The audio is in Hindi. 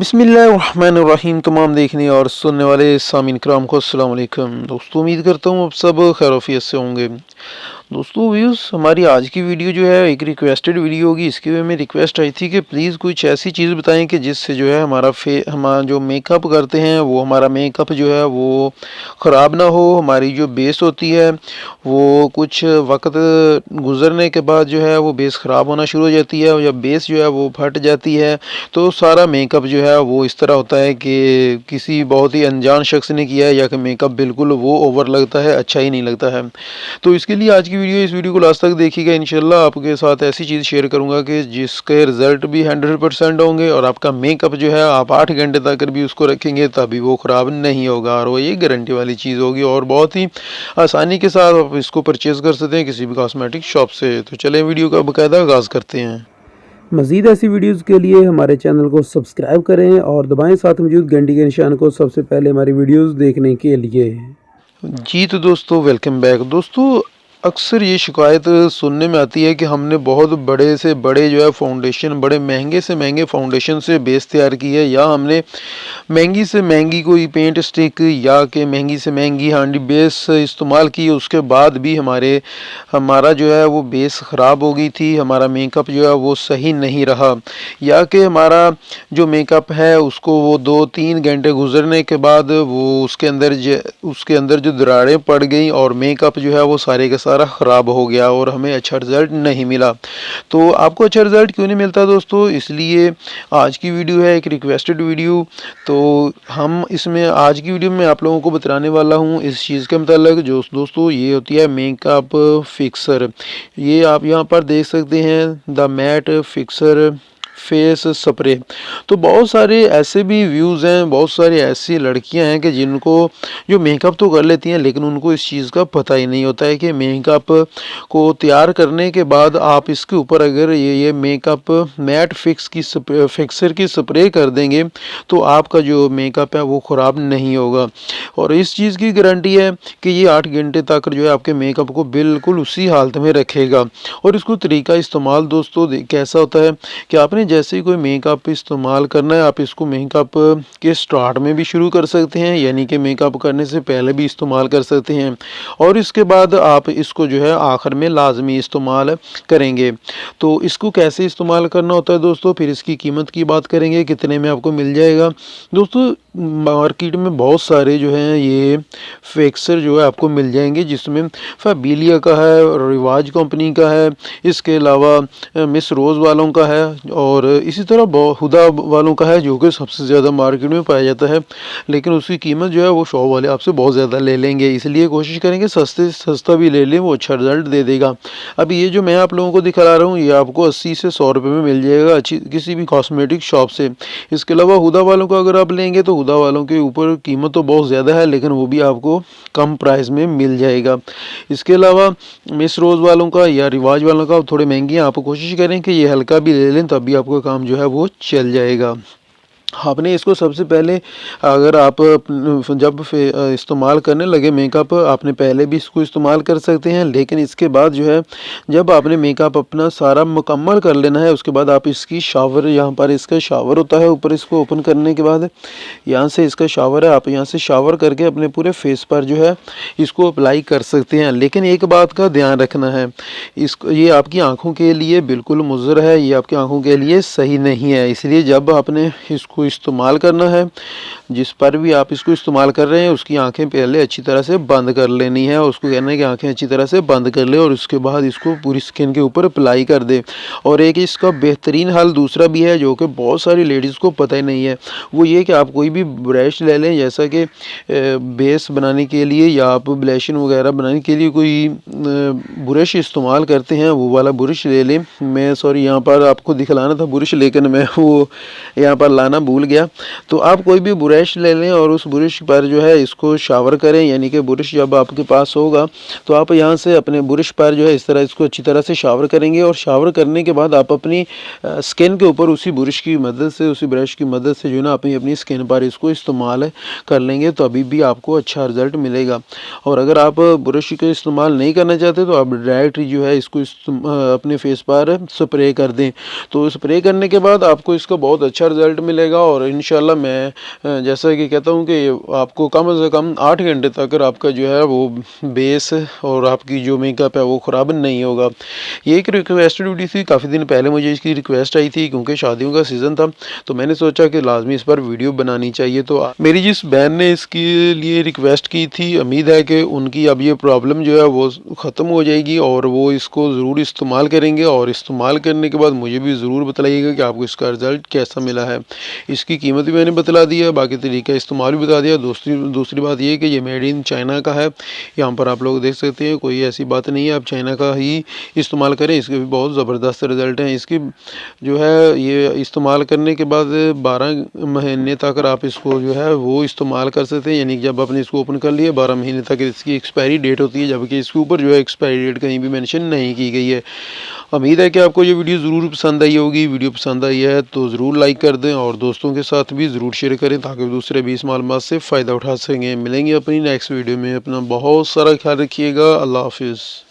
बिस्मिल्लाहिर्रहमानिर्रहीम। तमाम देखने और सुनने वाले सामीन कराम को अस्सलाम वालेकुम। दोस्तों, उम्मीद करता हूँ आप सब खैरियत से होंगे। दोस्तों, व्यूज़ हमारी आज की वीडियो जो है एक रिक्वेस्टेड वीडियो होगी। इसके वे में रिक्वेस्ट आई थी कि प्लीज़ कुछ ऐसी चीज़ बताएं कि जिससे जो है हमारा जो मेकअप करते हैं वो हमारा मेकअप जो है वो ख़राब ना हो। हमारी जो बेस होती है वो कुछ वक्त गुजरने के बाद जो है वो बेस ख़राब होना शुरू हो जाती है, और जब बेस जो है वो फट जाती है तो सारा मेकअप जो है वो इस तरह होता है कि किसी बहुत ही अनजान शख्स ने किया है, या कि मेकअप बिल्कुल वो ओवर लगता है, अच्छा ही नहीं लगता है। तो इसके लिए आज की इस वीडियो को लास्ट तक देखिएगा। इंशाल्लाह आपके साथ ऐसी चीज़ शेयर करूंगा कि जिसके रिजल्ट भी 100% होंगे, और आपका मेकअप जो है आप 8 घंटे तक भी उसको रखेंगे तभी वो ख़राब नहीं होगा, और वो ये गारंटी वाली चीज़ होगी, और बहुत ही आसानी के साथ आप इसको परचेज़ कर सकते हैं किसी भी कॉस्मेटिक शॉप से। तो चलें वीडियो का बाकायदा आगाज़ करते हैं। मज़ीद ऐसी वीडियोज़ के लिए हमारे चैनल को सब्सक्राइब करें और दबाएं साथ मौजूद घंटी के निशान को सबसे पहले हमारी वीडियोज़ देखने के लिए। जी तो दोस्तों, वेलकम बैक। दोस्तों, अक्सर ये शिकायत सुनने में आती है कि हमने बहुत बड़े से बड़े जो है फाउंडेशन, बड़े महंगे से महंगे फाउंडेशन से बेस तैयार की है, या हमने महंगी से महंगी कोई पेंट स्टिक या कि महंगी से महंगी हांडी बेस इस्तेमाल की, उसके बाद भी हमारा जो है वो बेस ख़राब हो गई थी, हमारा मेकअप जो है वो सही नहीं रहा, या कि हमारा जो मेकअप है उसको वो 2-3 घंटे गुजरने के बाद वो उसके अंदर जो दरारें पड़ गई और मेकअप जो है वो सारे का सारा ख़राब हो गया और हमें अच्छा रिज़ल्ट नहीं मिला। तो आपको अच्छा रिज़ल्ट क्यों नहीं मिलता दोस्तों? इसलिए आज की वीडियो है एक रिक्वेस्टेड वीडियो। तो हम इसमें आज की वीडियो में आप लोगों को बताने वाला हूँ इस चीज़ के मतलब जो दोस्तों ये होती है मेकअप फिक्सर। ये आप यहाँ पर देख सकते हैं, the matte fixer face spray. तो बहुत सारे ऐसे भी व्यूज़ हैं, बहुत सारी ऐसी लड़कियां हैं कि जिनको जो मेकअप तो कर लेती हैं, लेकिन उनको इस चीज़ का पता ही नहीं होता है कि मेकअप को तैयार करने के बाद आप इसके ऊपर अगर ये मेकअप मैट फिक्सर की स्प्रे कर देंगे तो आपका जो मेकअप है वो ख़राब नहीं होगा, और इस चीज़ की गारंटी है कि ये 8 घंटे तक जो है आपके मेकअप को बिल्कुल उसी हालत में रखेगा। और इसको तरीका इस्तेमाल दोस्तों कैसा होता है कि आपने जैसे ही कोई मेकअप इस्तेमाल करना है, आप इसको मेकअप के स्टार्ट में भी शुरू कर सकते हैं, यानी कि मेकअप करने से पहले भी इस्तेमाल कर सकते हैं, और इसके बाद आप इसको जो है आखिर में लाजमी इस्तेमाल करेंगे। तो इसको कैसे इस्तेमाल करना होता है दोस्तों, फिर इसकी कीमत की बात करेंगे, कितने में आपको मिल जाएगा। दोस्तों, मार्केट में बहुत सारे जो हैं ये फिक्सर जो है आपको मिल जाएंगे, जिसमें फैबिलिया का है, रिवाज कंपनी का है, इसके अलावा मिस रोज़ वालों का है, और इसी तरह हुदा वालों का है, जो कि सबसे ज़्यादा मार्केट में पाया जाता है, लेकिन उसकी कीमत जो है वो शॉप वाले आपसे बहुत ज़्यादा ले लेंगे। इसलिए कोशिश करेंगे सस्ता भी ले लें, वो अच्छा रिजल्ट दे देगा। अब ये जो मैं आप लोगों को दिखा रहा हूँ ये आपको 80 से 100 रुपये में मिल जाएगा अच्छी किसी भी कॉस्मेटिक शॉप से। इसके अलावा हुदा वालों को अगर आप लेंगे तो हुदा वालों के ऊपर कीमत तो बहुत ज़्यादा है, लेकिन वो भी आपको कम प्राइस में मिल जाएगा। इसके अलावा मिस रोज़ वालों का या रिवाज वालों का थोड़े महंगे हैं, आप कोशिश करें कि ये हल्का भी ले लें, तभी आपका काम जो है वो चल जाएगा। आपने इसको सबसे पहले, अगर आप जब इस्तेमाल करने लगे मेकअप, आपने पहले भी इसको इस्तेमाल कर सकते हैं, लेकिन इसके बाद जो है जब आपने मेकअप अपना सारा मुकम्मल कर लेना है, उसके बाद आप इसकी शावर, यहाँ पर इसका शावर होता है ऊपर, इसको ओपन करने के बाद यहाँ से इसका शावर है, आप यहाँ से शावर करके अपने पूरे फेस पर जो है इसको अप्लाई कर सकते हैं। लेकिन एक बात का ध्यान रखना है, ये आपकी आँखों के लिए बिल्कुल मुज़र है, ये आपकी आँखों के लिए सही नहीं है। इसलिए जब आपने इसको इस्तेमाल करना है, जिस पर भी आप इसको इस्तेमाल कर रहे हैं उसकी आंखें पहले अच्छी तरह से बंद कर लेनी है, उसको कहना है कि आंखें अच्छी तरह से बंद कर ले, और उसके बाद इसको पूरी स्किन के ऊपर अप्लाई कर दे। और एक इसका बेहतरीन हल दूसरा भी है, जो कि बहुत सारी लेडीज़ को पता ही नहीं है, वो ये कि आप कोई भी ब्रश ले लें, जैसा कि बेस बनाने के लिए या आप ब्लैशन वगैरह बनाने के लिए कोई ब्रश इस्तेमाल करते हैं, वो वाला ब्रश ले लें। मैं सॉरी यहाँ पर आपको दिखलाना था ब्रश, लेकिन मैं वो यहाँ पर लाना भूल गया। तो आप कोई भी ब्रश ले लें और उस ब्रश पर जो है इसको शावर करें, यानी कि ब्रश जब आपके पास होगा तो आप यहाँ से अपने ब्रश पर जो है इस तरह इसको अच्छी तरह से शावर करेंगे। और शावर करने के बाद आप अपनी स्किन के ऊपर उसी ब्रश की मदद से, उसी ब्रश की मदद से जो है ना अपनी स्किन पर इसको इस्तेमाल कर लेंगे तो अभी भी आपको अच्छा रिज़ल्ट मिलेगा। और अगर आप ब्रश का इस्तेमाल नहीं करना चाहते तो आप डायरेक्ट जो है इसको अपने फेस पर स्प्रे कर दें। तो स्प्रे करने के बाद आपको इसका बहुत अच्छा रिज़ल्ट मिलेगा और इंशाल्लाह मैं जैसा कि कहता हूँ कि आपको कम से कम 8 घंटे तक आपका जो है वो बेस और आपकी जो मेकअप है वो ख़राब नहीं होगा। ये एक रिक्वेस्टेड वीडियो थी, काफ़ी दिन पहले मुझे इसकी रिक्वेस्ट आई थी क्योंकि शादियों का सीज़न था, तो मैंने सोचा कि लाजमी इस पर वीडियो बनानी चाहिए। तो मेरी जिस बहन ने इसके लिए रिक्वेस्ट की थी, उम्मीद है कि उनकी अब ये प्रॉब्लम जो है वो ख़त्म हो जाएगी और वो इसको ज़रूर इस्तेमाल करेंगे और इस्तेमाल करने के बाद मुझे भी ज़रूर बताइएगा कि आपको इसका रिज़ल्ट कैसा मिला है। इसकी कीमत भी मैंने बतला दी है, बाकी तरीका इस्तेमाल भी बता दिया। दूसरी बात ये कि ये मेड इन चाइना का है, यहाँ पर आप लोग देख सकते हैं, कोई ऐसी बात नहीं है, आप चाइना का ही इस्तेमाल करें। इसके भी बहुत ज़बरदस्त रिज़ल्ट हैं। इसकी जो है ये इस्तेमाल करने के बाद 12 महीने तक आप इसको जो है वो इस्तेमाल कर सकते हैं, यानी कि जब आपने इसको ओपन कर लिया 12 महीने तक इसकी एक्सपायरी डेट होती है, जबकि इसके ऊपर जो है एक्सपायरी डेट कहीं भी मेंशन नहीं की गई है। उम्मीद है कि आपको ये वीडियो ज़रूर पसंद आई होगी। वीडियो पसंद आई है तो ज़रूर लाइक कर दें और दोस्तों के साथ भी ज़रूर शेयर करें ताकि दूसरे भी इस मालूमात से फ़ायदा उठा सकें। मिलेंगे अपनी नेक्स्ट वीडियो में। अपना बहुत सारा ख्याल रखिएगा। अल्लाह हाफिज़।